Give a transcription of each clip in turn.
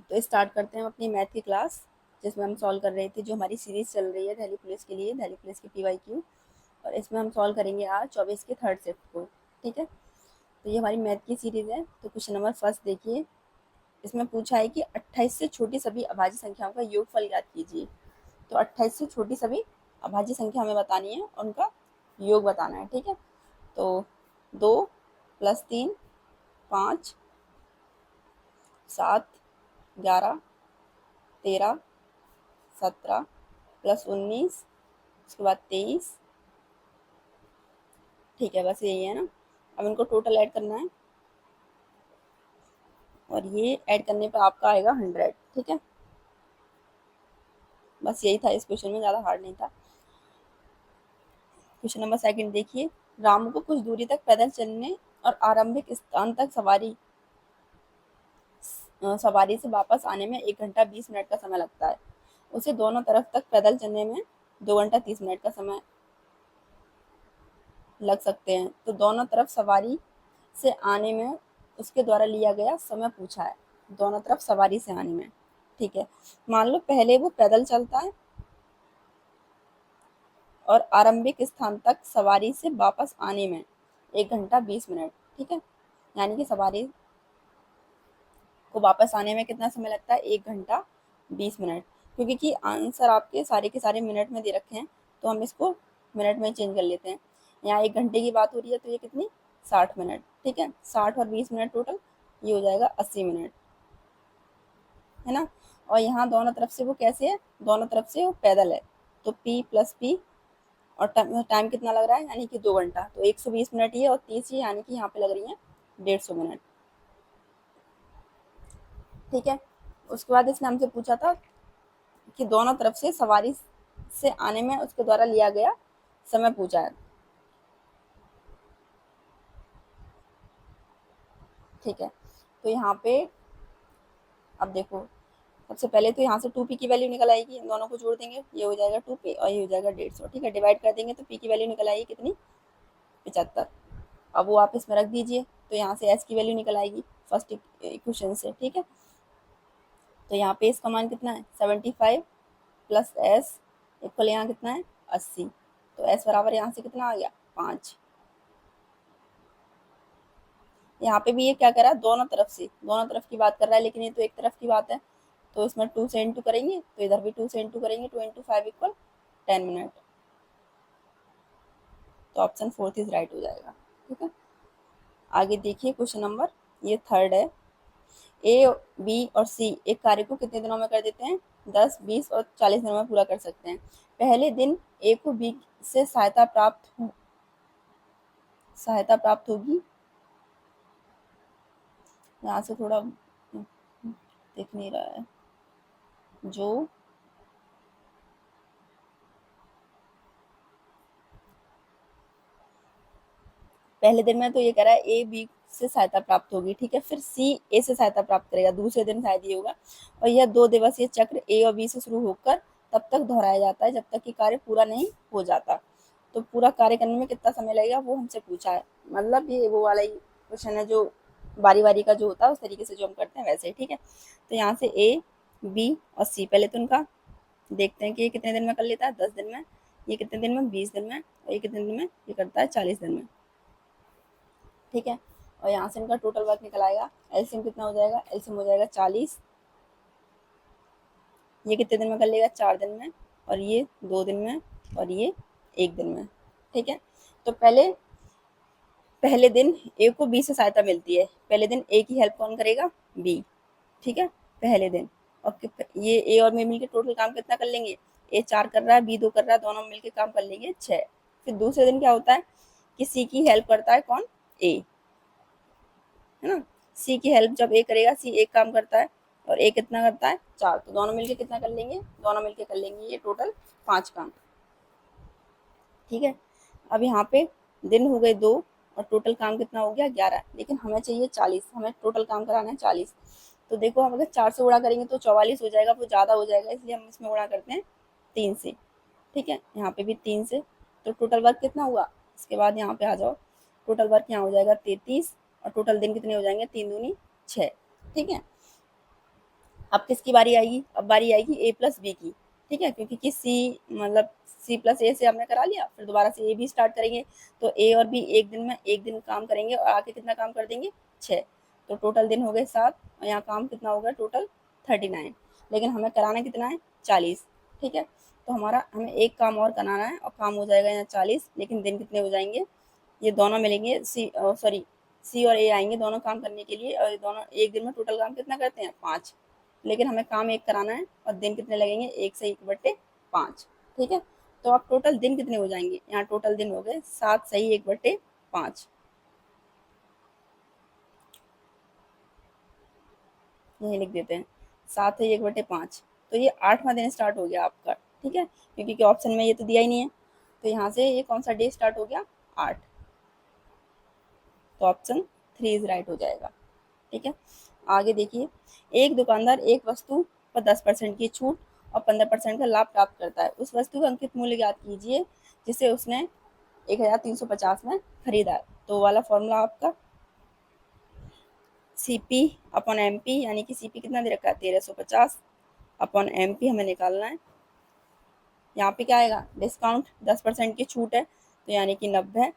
तो स्टार्ट करते हैं हम अपनी मैथ की क्लास, जिसमें हम सॉल्व कर रहे थे जो हमारी सीरीज़ चल रही है दिल्ली पुलिस के लिए, दिल्ली पुलिस की PYQ। और इसमें हम सॉल्व करेंगे आज 24 के थर्ड शिफ्ट को। ठीक है, तो ये हमारी मैथ की सीरीज़ है। तो क्वेश्चन नंबर फर्स्ट देखिए, इसमें पूछा है कि 28 से छोटी सभी अभाज्य संख्याओं का योगफल ज्ञात कीजिए। तो 28 से छोटी सभी अभाज्य संख्या हमें बतानी है और उनका योग बताना है। ठीक है, तो 2 + 3 5 7 11 13 17 + 19 उसके बाद 23। ठीक है, बस यही है ना। अब इनको टोटल ऐड करना है और ये ऐड करने पे आपका आएगा 100। ठीक है, बस यही था इस क्वेश्चन में, ज़्यादा हार्ड नहीं था। क्वेश्चन नंबर सेकंड देखिए, रामू को कुछ दूरी तक पैदल चलने और आरंभिक स्थान तक सवारी से वापस आने में 1 घंटा 20 मिनट का समय लगता है। उसे दोनों तरफ तक पैदल चलने में 2 घंटा 30 मिनट का समय लग सकते हैं। तो दोनों तरफ सवारी से आने में उसके द्वारा लिया गया समय पूछा है, दोनों तरफ सवारी से आने में। ठीक है, मान लो पहले वो पैदल चलता है और आरंभिक स्थान तक सवारी से वापस आने में 1 घंटा 20 मिनट। ठीक है, यानी कि सवारी को वापस आने में कितना समय लगता है, 1 घंटा 20 मिनट। क्योंकि कि आंसर आपके सारे के सारे मिनट में दे रखे हैं, तो हम इसको मिनट में चेंज कर लेते हैं। यहाँ 1 घंटे की बात हो रही है, तो ये कितनी, 60 मिनट। ठीक है, 60 और 20 मिनट टोटल, ये हो जाएगा 80 मिनट, है ना। और यहाँ दोनों तरफ से वो कैसे है, दोनों तरफ से वो पैदल है, तो P + P। और टाइम कितना लग रहा है, यानी कि 2 घंटा, तो 120 मिनट ये और 30 ये, यानी कि यहाँ पे लग रही है 150 मिनट। ठीक है, उसके बाद इसने हमसे पूछा था कि दोनों तरफ से सवारी से आने में उसके द्वारा लिया गया समय पूछा है। ठीक है, तो यहाँ पे अब देखो, सबसे पहले तो यहाँ से 2p की वैल्यू निकल आएगी, इन दोनों को जोड़ देंगे, ये हो जाएगा 2p और ये हो जाएगा 150। ठीक है, डिवाइड कर देंगे तो p की वैल्यू निकल आएगी कितनी, 75। अब वो आप इसमें रख दीजिए, तो यहाँ से s की वैल्यू निकल आएगी फर्स्ट इक्वेशन से। ठीक है, तो यहाँ पे इसका मान कितना है, 75 + s इक्वल यहाँ कितना है, 80। तो s बराबर यहाँ से कितना आ गया, 5। यहाँ पे भी ये क्या कर रहा है, दोनों तरफ से, दोनों तरफ की बात कर रहा है, लेकिन ये तो एक तरफ की बात है। तो इसमें 2 से इंटू करेंगे, तो इधर भी 2 से इंटू करेंगे, 2 × 5 = 10 मिनट। तो ऑप्शन 4 इज राइट हो जाएगा। ठीक है, आगे देखिए क्वेश्चन नंबर, ये थर्ड है। ए, बी और सी एक कार्य को कितने दिनों में कर देते हैं, 10, 20 और 40 दिनों में पूरा कर सकते हैं। पहले दिन ए को बी से सहायता प्राप्त होगी। यहाँ से थोड़ा दिख नहीं रहा है, जो पहले दिन में तो ये कह रहा है ए बी से सहायता प्राप्त होगी। ठीक है, फिर सी ए से सहायता प्राप्त करेगा, दूसरे दिन शायद ये होगा। और यह 2 दिवसीय चक्र ए और बी से शुरू होकर तब तक दोहराया जाता है जब तक कि कार्य पूरा नहीं हो जाता। तो पूरा कार्य करने में कितना समय लगेगा वो हमसे पूछा है। मतलब ये वो वाला ही क्वेश्चन है जो बारी बारी का जो होता है, उस तरीके से जो हम करते हैं वैसे ही। ठीक है, तो यहाँ से ए, बी और सी, पहले तो उनका देखते हैं कि ये कितने दिन में कर लेता है, 10 दिन में, ये कितने दिन में, 20 दिन में, और ये कितने दिन में, ये करता है 40 दिन में। ठीक है, और यहाँ से इनका टोटल वर्क निकल आएगा। एलसीएम कितना हो जाएगा, एलसीएम हो जाएगा 40। ये कितने दिन में कर लेगा, 4 दिन में, और ये 2 दिन में, और ये 1 दिन में। ठीक है, तो पहले दिन ए को बी से सहायता मिलती है, पहले दिन ए की हेल्प कौन करेगा, बी। ठीक है, पहले दिन। और ये ए और बी मिलकर टोटल काम कितना कर लेंगे, ए 4 कर रहा है, बी 2 कर रहा है, दोनों मिलकर काम कर लेंगे 6। फिर दूसरे दिन क्या होता है कि सी की हेल्प करता है कौन, ए, है ना। सी की हेल्प जब ए करेगा, सी एक काम करता है और ए कितना करता है, 4, तो दोनों मिलके कितना कर लेंगे, दोनों मिलके कर लेंगे ये टोटल 5 काम। ठीक है, अब यहाँ पे दिन हो गए 2 और टोटल काम कितना हो गया, 11, लेकिन हमें चाहिए 40, हमें टोटल काम कराना है 40। तो देखो, हम अगर 4 से गुणा करेंगे तो 44 हो जाएगा, वो ज़्यादा हो जाएगा, इसलिए हम इसमें गुणा करते हैं 3 से। ठीक है, यहाँ पे भी 3 से, तो टोटल वर्क कितना हुआ, इसके बाद यहाँ पे आ जाओ, टोटल वर्क यहाँ हो जाएगा 33, और टोटल दिन कितने हो जाएंगे, 3 दूनी 6। ठीक है, अब किसकी बारी आएगी? अब बारी आएगी ए प्लस बी की, ठीक है, क्योंकि कि सी मतलब सी प्लस ए से हमने करा लिया, फिर दोबारा से ए बी स्टार्ट करेंगे, तो ए और बी एक दिन में एक दिन काम करेंगे और आके कितना काम कर देंगे? 6। तो टोटल दिन हो गए 7 और यहाँ काम कितना होगा टोटल? 39। लेकिन हमें कराना कितना है? 40, ठीक है। तो हमारा हमें एक काम और कराना है और काम हो जाएगा यहाँ 40, लेकिन दिन कितने हो जाएंगे? ये दोनों मिलेंगे, सी और ए आएंगे दोनों काम करने के लिए, और ये दोनों एक दिन में टोटल काम कितना करते हैं? 5। लेकिन हमें काम एक कराना है और दिन कितने लगेंगे? 1 से 1/5, ठीक है। तो अब टोटल दिन कितने हो जाएंगे? यहाँ टोटल दिन हो गए 7 सही 1/5, यही लिख देते हैं 7 है 1/5। तो ये 8वां दिन स्टार्ट हो गया आपका, ठीक है, क्योंकि ऑप्शन में ये तो दिया ही नहीं है। तो यहाँ से ये कौन सा डे स्टार्ट हो गया? 8। तो ऑप्शन 3 इज राइट हो जाएगा, ठीक है। आगे देखिए, एक दुकानदार एक वस्तु पर 10% की छूट और 15% का लाभ प्राप्त करता है। उस वस्तु का अंकित मूल्य ज्ञात कीजिए जिसे उसने 1350 में खरीदा है। तो वाला फॉर्मूला आपका सीपी अपॉन एमपी, यानी कि सीपी कितना दे रखा है? 1350 अपॉन एमपी हमें निकालना है। यहाँ पे क्या आएगा? डिस्काउंट 10% की छूट है तो यानी कि 90,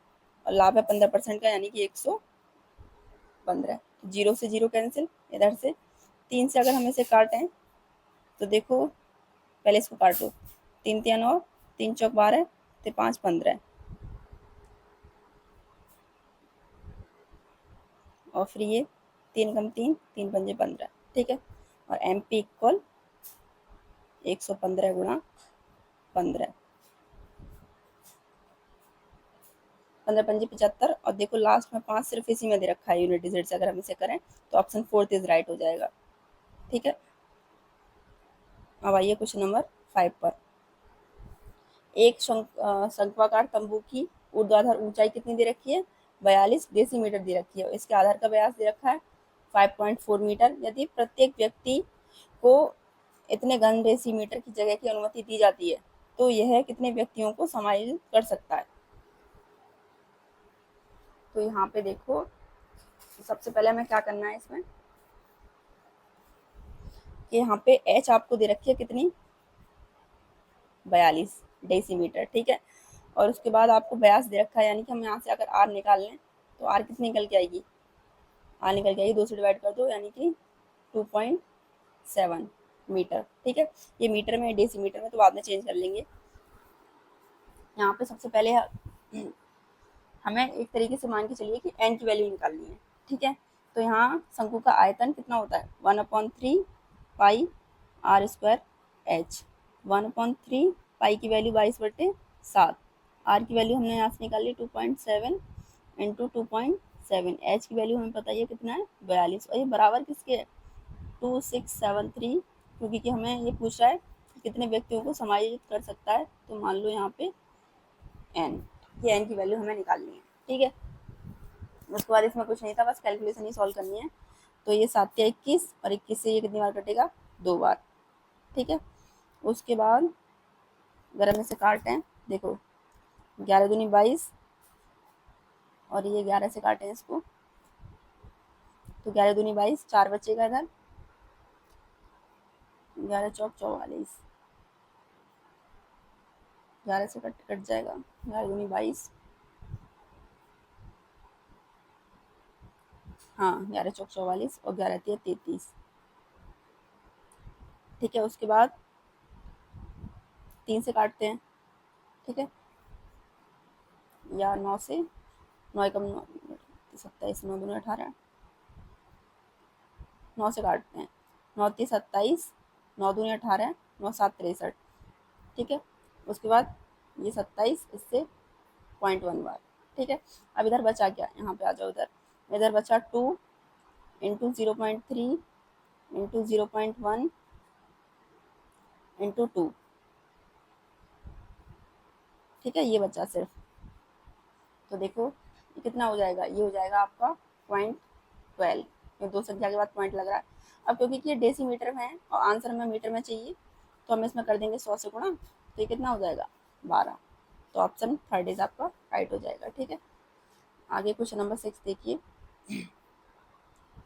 और लाभ है 15% का यानी कि 115। जीरो से जीरो कैंसिल, इधर से 3 से अगर हम इसे काटें तो देखो, पहले इसको काटो, 3 तिया 9, 3 चौक 12, तो 5 15, और फिर ये 3 कम 3, 3 पंजे 15, ठीक है। और एम पी इक्वल 115 गुणा 15, 15 पंजे 75, और देखो लास्ट में 5 सिर्फ इसी में दे रखा है यूनिट डिजिट से, अगर हम इसे करें तो ऑप्शन 4 इज राइट हो जाएगा, ठीक है। अब आइए क्वेश्चन नंबर 5 पर। एक शंक्वाकार तंबू की ऊर्ध्वाधर ऊंचाई कितनी दे रखी है? 42 डेसीमीटर दे रखी है, और इसके आधार का व्यास दे रखा है 5.4 मीटर। यदि प्रत्येक व्यक्ति को इतने घन डेसीमीटर की जगह की अनुमति दी जाती है तो यह कितने व्यक्तियों को समायोजित कर सकता है? तो यहाँ पे देखो, सबसे पहले हमें क्या करना है इसमें कि यहाँ पे एच आपको दे रखी है कितनी? 42 डेसीमीटर, ठीक है। और उसके बाद आपको व्यास दे रखा है, यानी कि हम यहाँ से अगर आर निकाल लें तो आर कितनी निकल के आएगी? आर निकल के आएगी, 2 से डिवाइड कर दो यानी कि 2.7 मीटर, ठीक है। ये मीटर में डेसीमीटर में तो बाद में चेंज कर लेंगे। यहाँ पे सबसे पहले हमें एक तरीके से मान के चलिए कि एन की वैल्यू निकालनी है, ठीक है। तो यहाँ शंकु का आयतन कितना होता है? 1/3 पाई आर स्क्वायर एच। 1/3 पाई की वैल्यू 22/7, आर की वैल्यू हमने यहाँ से निकाली 2.7 इंटू 2.7, एच की वैल्यू हमें पता है कितना है? 42, और ये बराबर किसके है? 2673, क्योंकि कि हमें ये पूछ रहा है कि कितने व्यक्तियों को समायोजित कर सकता है। तो मान लो यहाँ पे एन, ये एन की वैल्यू हमें निकालनी है, ठीक है। उसके बाद इसमें कुछ नहीं था, बस कैलकुलेशन ही सॉल्व करनी है। तो ये 7 या 21, और 21 से ये कितनी बार कटेगा? 2 बार, ठीक है। उसके बाद अगर हम इसे काटें, देखो 11 दूनी 22, और ये 11 से काटें इसको तो 11 दूनी 22, 4 बचेगा इधर, 11 चौक 44, 11 से कट कट जाएगा, 11 दूनी 22, हाँ 11 चौक 44 और 11 तिया 33, ठीक है। उसके बाद 3 से काटते हैं, ठीक है, या 9 से, 9 कम 9 27, 9 दूनी 18, 9 से काटते हैं, 9 तीस 27, 9 दूनी 18, 9 7 63, ठीक है। उसके बाद ये 27, इससे 0.1 बार, ठीक है। अब इधर बचा क्या? यहाँ पे आ जाओ, इधर इधर बचा 2 इंटू 0.3 इंटू 0.1 इंटू 2, ठीक है, ये बचा सिर्फ। तो देखो ये कितना हो जाएगा? ये हो जाएगा आपका 0.12, ये 2 संख्या के बाद पॉइंट लग रहा है। अब क्योंकि ये डेसीमीटर में है और आंसर हमें मीटर में चाहिए, तो हम इसमें कर देंगे 100 से गुणा, तो ये कितना हो जाएगा? 12। तो ऑप्शन 3 इज आपका राइट हो जाएगा, ठीक है। आगे क्वेश्चन नंबर 6 देखिए।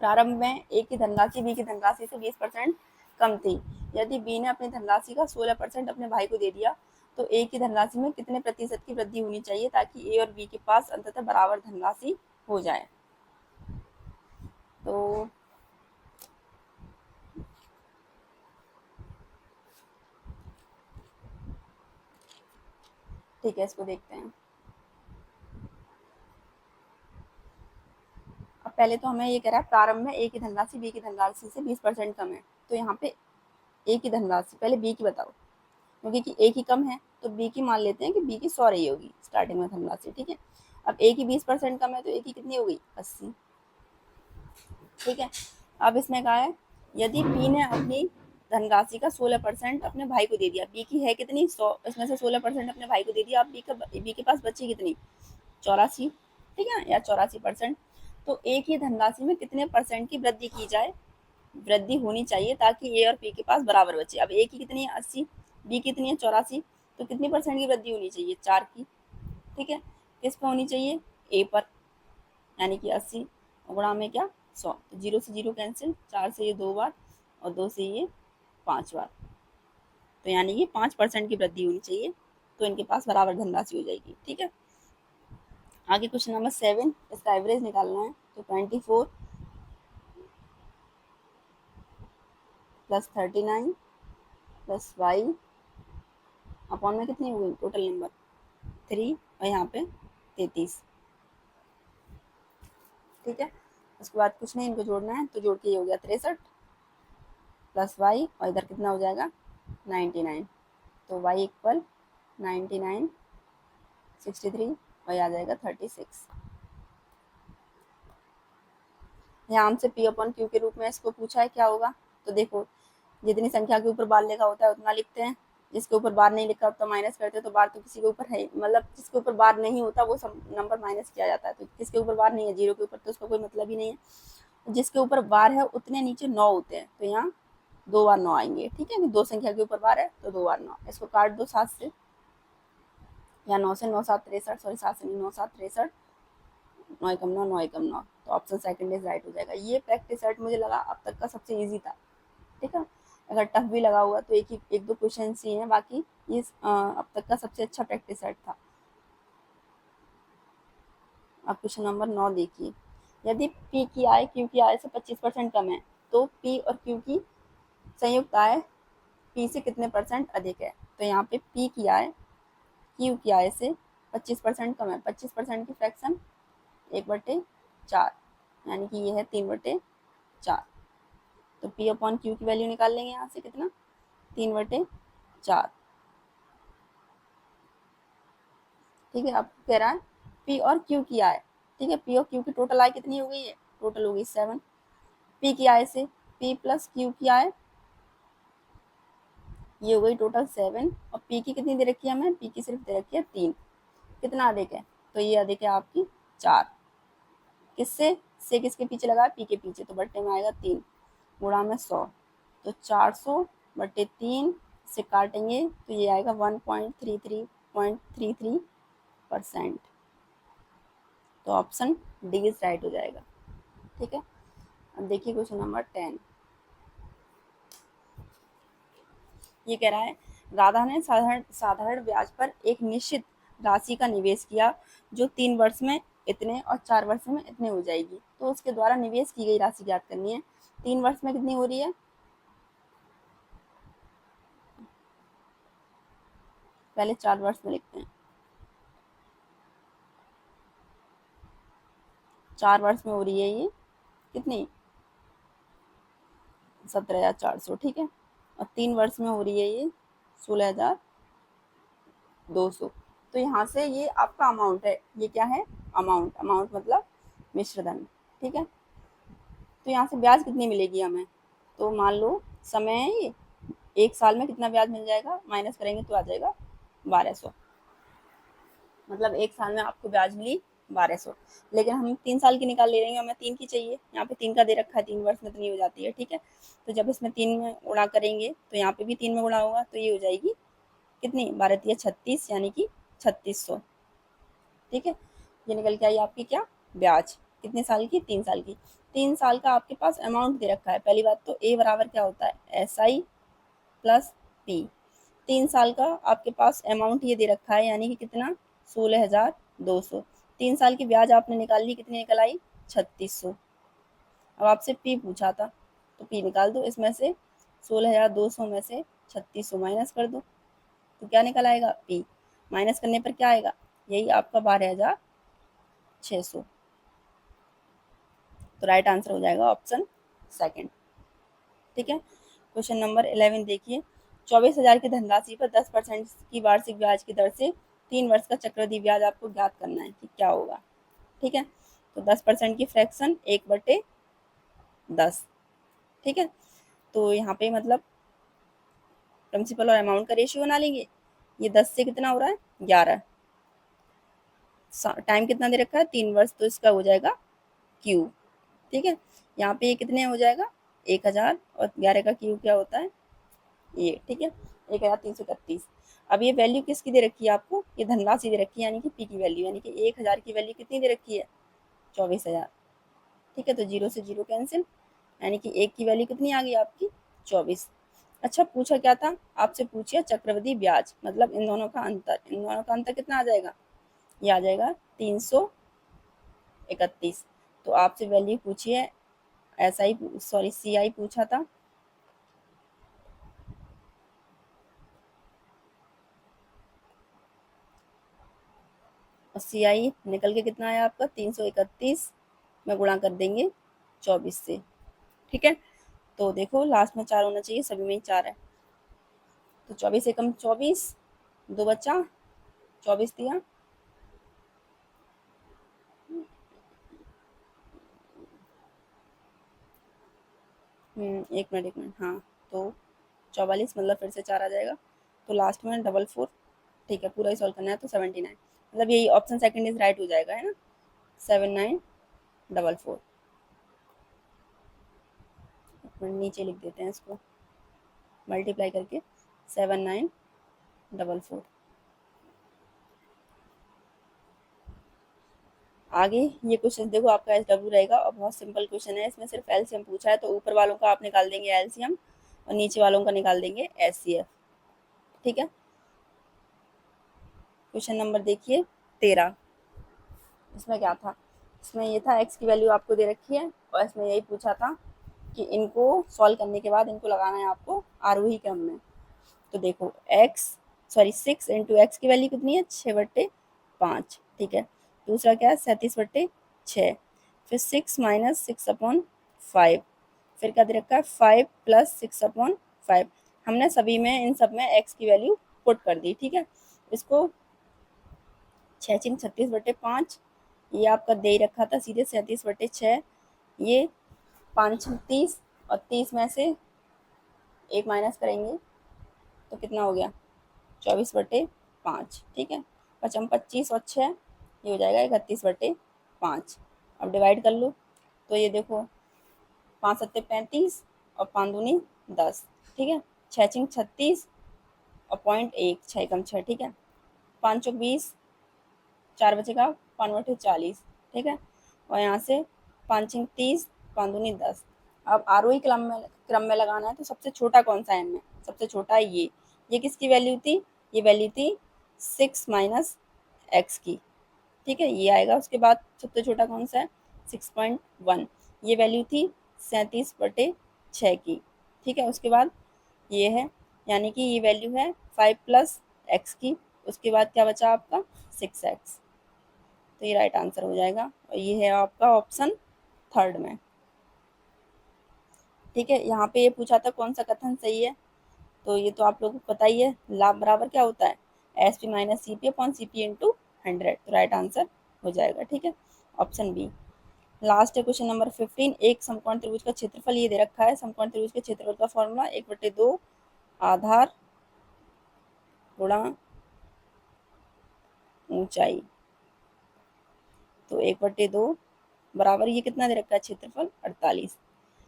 प्रारंभ में ए की धनराशि बी की धनराशि से 20% कम थी। यदि बी ने अपनी धनराशि का 16% अपने भाई को दे दिया तो ए की धनराशि में कितने प्रतिशत की वृद्धि होनी चाहिए ताकि ए और बी के पास अंततः बराबर धनराशि हो जाए। तो ठीक है, इसको देखते हैं। अब पहले तो हमें ये कह रहा है प्रारंभ में ए की धनराशि बी की धनराशि से 20% कम है, तो यहाँ पे ए की धनराशि, पहले बी की बताओ, क्योंकि कि ए की कम है तो बी की मान लेते हैं कि बी की 100 रही होगी स्टार्टिंग में धनराशि, ठीक है। अब ए की 20% कम है तो ए की कितनी हो गई, 80, ठीक है। अब इसमें कहा है यदि बी ने अपनी धनराशि का 16% अपने भाई को दे दिया, बी की है कितनी 100, इसमें से 16% अपने भाई को दे दिया, अब बी के पास बची कितनी 84, ठीक है, या 84%। तो ए की धनराशि में कितने परसेंट की वृद्धि की जाए, वृद्धि होनी चाहिए ताकि ए और बी के पास बराबर बचे। अब ए की कितनी है 80, बी कितनी है 84, तो कितनी परसेंट की वृद्धि होनी चाहिए, 4 की, ठीक है। किस पर होनी चाहिए, ए पर, यानी कि 80 गुणा में क्या 100, तो 0 से 0 कैंसिल, 4 से ये 2 बार और 2 से ये 5 बार, तो यानी कि 5% की वृद्धि होनी चाहिए, तो इनके पास बराबर धनराशि हो जाएगी, ठीक है। आगे क्वेश्चन नंबर 7, इसका एवरेज निकालना है, तो 24 प्लस 39 प्लस वाई अपॉन में कितनी हो गई टोटल नंबर 3 और यहाँ पे 33, ठीक है। उसके बाद कुछ नहीं, इनको जोड़ना है, तो जोड़ के ये हो गया 63 प्लस वाई और इधर कितना हो जाएगा 99, तो वाई इक्वल 99 63 और आ जाएगा 36। यहाँ हमसे पी अपॉन क्यू के रूप में इसको पूछा है, क्या होगा, तो देखो जितनी संख्या के ऊपर बार लिखा होता है उतना लिखते हैं, जिसके ऊपर बार नहीं लिखा होता माइनस करते हैं, तो बार तो किसी के ऊपर है, मतलब जिसके ऊपर बार नहीं होता वो सब नंबर माइनस किया जाता है, तो किसके ऊपर बार नहीं है, 0 के ऊपर, तो उसका कोई मतलब ही नहीं है। जिसके ऊपर बार है उतने नीचे 9 होते हैं, तो यहाँ 2 बार 9 आएंगे, ठीक है, 2 संख्या के ऊपर बार है तो 2 बार 9, इसको काट दो 7 से, या 9 से 9 7 63, सॉरी 7 से 9 7 63, 9 एकम 9 9 एकम 9, तो ऑप्शन सेकंड इज राइट हो जाएगा। ये प्रैक्टिस सेट मुझे लगा अब तक का सबसे इजी था, ठीक है। अगर टफ भी लगा हुआ तो एक दो क्वेश्चन ही हैं, बाकी ये अब तक का सबसे अच्छा प्रैक्टिस सेट था। अब क्वेश्चन नंबर 9 देखिए, यदि पी की आय क्यू की आय से 25% कम है तो पी और क्यू की संयुक्त आय पी से कितने परसेंट अधिक है। तो यहाँ पे पी की आय क्यू की आय से 25% कम है, 25% की फ्रैक्शन 1/4, यानी कि ये है 3/4, तो पी अपॉन क्यू की वैल्यू निकाल लेंगे यहाँ से, कितना 3/4, ठीक है। अब कह रहा है पी और क्यू की आय, ठीक है, पी और क्यू की टोटल आय कितनी हो गई है, टोटल हो गई 7, पी की आय से पी प्लस क्यू की आय ये हो गई टोटल 7, और पी की कितनी दे रखी है हमें, पी की सिर्फ दे रखी है 3, कितना अधिक है, तो ये अधिक है आपकी 4, किससे से किसके पीछे लगा, पी के पीछे, तो बट्टे में आएगा 3 गुणा में 100, तो 400/3 से काटेंगे तो ये आएगा 1.33%, तो ऑप्शन डी इज राइट हो जाएगा, ठीक है। अब देखिए क्वेश्चन नंबर 10, ये कह रहा है राधा ने साधारण साधारण ब्याज पर एक निश्चित राशि का निवेश किया जो 3 वर्ष में इतने और 4 वर्ष में इतने हो जाएगी, तो उसके द्वारा निवेश की गई राशि ज्ञात करनी है। 3 वर्ष में कितनी हो रही है, पहले 4 वर्ष में लिखते हैं, 4 वर्ष में हो रही है ये कितनी 17,400, ठीक है, और 3 वर्ष में हो रही है ये 16,200, तो यहाँ से ये आपका अमाउंट है, ये क्या है अमाउंट, अमाउंट मतलब मिश्रधन, ठीक है। तो यहाँ से ब्याज कितनी मिलेगी हमें, तो मान लो समय है ये, 1 साल में कितना ब्याज मिल जाएगा, माइनस करेंगे तो आ जाएगा 1200, मतलब 1 साल में आपको ब्याज मिली 1200, लेकिन हम 3 साल की निकाल ले रहे हैं, हमें 3 की चाहिए, यहाँ पे 3 का दे रखा है, 3 वर्ष में इतनी हो जाती है, ठीक है। तो जब इसमें 3 में गुणा करेंगे तो यहाँ पे भी 3 में गुणा होगा, तो ये हो जाएगी कितनी 12 36, यानी कि 3600, ठीक है। ये निकल के आई आपकी क्या ब्याज, कितने साल की 3 साल की, 3 साल का आपके पास अमाउंट दे रखा है। पहली बात तो ए बराबर क्या होता है, SI प्लस P। 3 साल का आपके पास अमाउंट ये दे रखा है, यानी कि कितना, 16,200। 3 साल की ब्याज आपने निकाल ली, कितनी निकल आई, 3600। अब आपसे P पूछा था, तो P निकाल दो, इसमें से 16,200 में से 3600 माइनस कर दो, तो क्या निकल आएगा, P। माइनस करने पर क्या आएगा, यही आपका 12,600। तो राइट आंसर हो जाएगा ऑप्शन सेकंड। ठीक है, क्वेश्चन नंबर 11 देखिए। 24,000 की धनराशि पर 10% की वार्षिक ब्याज की दर से 3 वर्ष का चक्रवृद्धि ब्याज आपको ज्ञात करना है कि क्या होगा। ठीक है, तो 10% की फ्रैक्शन 1/10। ठीक है, तो यहाँ पे मतलब प्रिंसिपल और अमाउंट का रेशियो बना लेंगे। ये 10 से कितना हो रहा है, 11। टाइम कितना दे रखा है, 3 वर्ष, तो इसका हो जाएगा क्यू। ठीक है, यहाँ पे ये कितने हो जाएगा, 1000, और 11 का क्यू क्या होता है, ये। ठीक है, 1331। अब ये वैल्यू किसकी दे रखी है आपको, ये धनराशि दे रखी है, यानी कि पी की वैल्यू, यानी कि 1000 की वैल्यू कितनी दे रखी है, 24,000। ठीक है, तो 0 से 0 कैंसिल, यानी कि 1 की वैल्यू कितनी आ गई आपकी, 24। अच्छा, पूछा क्या था आपसे, पूछिए चक्रवृद्धि ब्याज, मतलब इन दोनों का अंतर। इन दोनों का अंतर कितना आ जाएगा, ये आ जाएगा 331। तो आपसे वैल्यू पूछिए, SI सॉरी CI पूछा था, और CI निकल के कितना आया आपका, 331 में गुणा कर देंगे 24 से। ठीक है, तो देखो लास्ट में 4 होना चाहिए, सभी में ही 4 है, तो 24 एकम 24, 2 बचा, 24 दिया, एक मिनट, हाँ, तो 44, मतलब फिर से 4 आ जाएगा, तो लास्ट में 44। ठीक है, पूरा ही सॉल्व करना है, तो 79, मतलब यही ऑप्शन सेकंड इज राइट हो जाएगा, है ना, 7944। नीचे लिख देते हैं इसको, मल्टीप्लाई करके 7944। आगे ये क्वेश्चन देखो, आपका SW रहेगा, और बहुत सिंपल क्वेश्चन है, इसमें सिर्फ एलसीएम पूछा है, तो ऊपर वालों का आप निकाल देंगे एलसीएम, और नीचे वालों का निकाल देंगे HCF। ठीक है, क्वेश्चन नंबर देखिए 13। इसमें क्या था, इसमें ये था x की वैल्यू आपको दे रखी है, और इसमें यही पूछा था कि इनको सॉल्व करने के बाद इनको लगाना है आपको आरोही क्रम में। तो देखो x सॉरी 6 इंटू एक्स की वैल्यू कितनी है, 6/5। ठीक है, दूसरा क्या है, 37/6। फिर 6 माइनस 6/5, फिर क्या दे रखा है, 5 प्लस 6/5। हमने सभी में, इन सब में x की वैल्यू पुट कर दी। ठीक है, इसको 6×36/5, ये आपका दे ही रखा था सीधे 37/6। ये 5×30, और 30 में से एक माइनस करेंगे तो कितना हो गया, 24/5। ठीक है, 25 और 6, ये हो जाएगा 31/5। अब डिवाइड कर लो, तो ये देखो 5×7=35, और 5×2=10। ठीक है, 6×36, और 0.1, 6×6। ठीक है, 5×4=20, 4 बचेगा, 5×8=40। ठीक है, और यहाँ से 5×30, 5×2=10। अब आरोही क्रम में लगाना है, तो सबसे छोटा कौन सा है इनमें, सबसे छोटा है ये किसकी वैल्यू थी, ये वैल्यू थी 6 माइनस एक्स की। ठीक है, ये आएगा, उसके बाद सबसे छोटा कौन सा है, 6.1, ये वैल्यू थी 37/6 की। ठीक है, उसके बाद ये है, यानी कि ये वैल्यू है 5 प्लस एक्स की, उसके बाद क्या बचा आपका, 6x। तो ये राइट आंसर हो जाएगा, और ये है आपका ऑप्शन थर्ड में। ठीक है, यहाँ पे ये पूछा था कौन सा कथन सही है, तो ये तो आप लोगों को पता ही है, लाभ बराबर क्या होता है, SP minus CP upon CP into 100। तो राइट आंसर हो जाएगा। ठीक है, ऑप्शन बी। लास्ट है क्वेश्चन नंबर 15। एक समकोण त्रिभुज का क्षेत्रफल ये दे रखा है, समकोण त्रिभुज के क्षेत्रफल का फॉर्मूला 1/2 आधार गुणा ऊंचाई। तो 1/2 बराबर, ये कितना दे रखा है, क्षेत्रफल 48।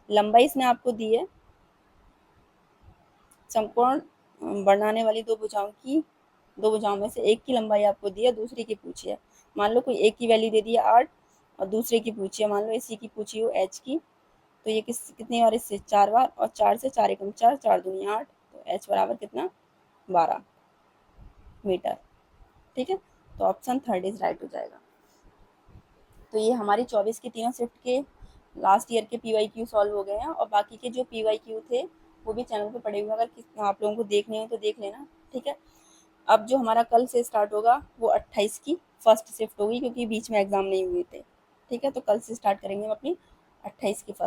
लंबाई इसने आपको दी है, समकोण बनाने वाली दो भुजाओं में से एक की लंबाई आपको दी है, दूसरी की पूछी है। मान लो कोई एक की वैल्यू दे दी है 8, और दूसरे की पूछी है, मान लो इसी की पूछी हो एच की, तो ये कितनी बार इससे 4 बार, और 4 से 4 एकम 4, 4 दूनी 8, तो एच बराबर कितना 12 मीटर। ठीक है, तो ऑप्शन थर्ड इज राइट हो जाएगा। तो ये हमारी 24 की तीनों शिफ्ट के लास्ट ईयर के PYQ सॉल्व हो गए हैं, और बाकी के जो PYQ थे वो भी चैनल पे पड़े हुए हैं, अगर आप लोगों को देखने हो तो देख लेना। ठीक है, अब जो हमारा कल से स्टार्ट होगा वो 28 की फर्स्ट शिफ्ट होगी, क्योंकि बीच में एग्ज़ाम नहीं हुए थे। ठीक है, तो कल से स्टार्ट करेंगे हम अपनी 28 की फर्स्ट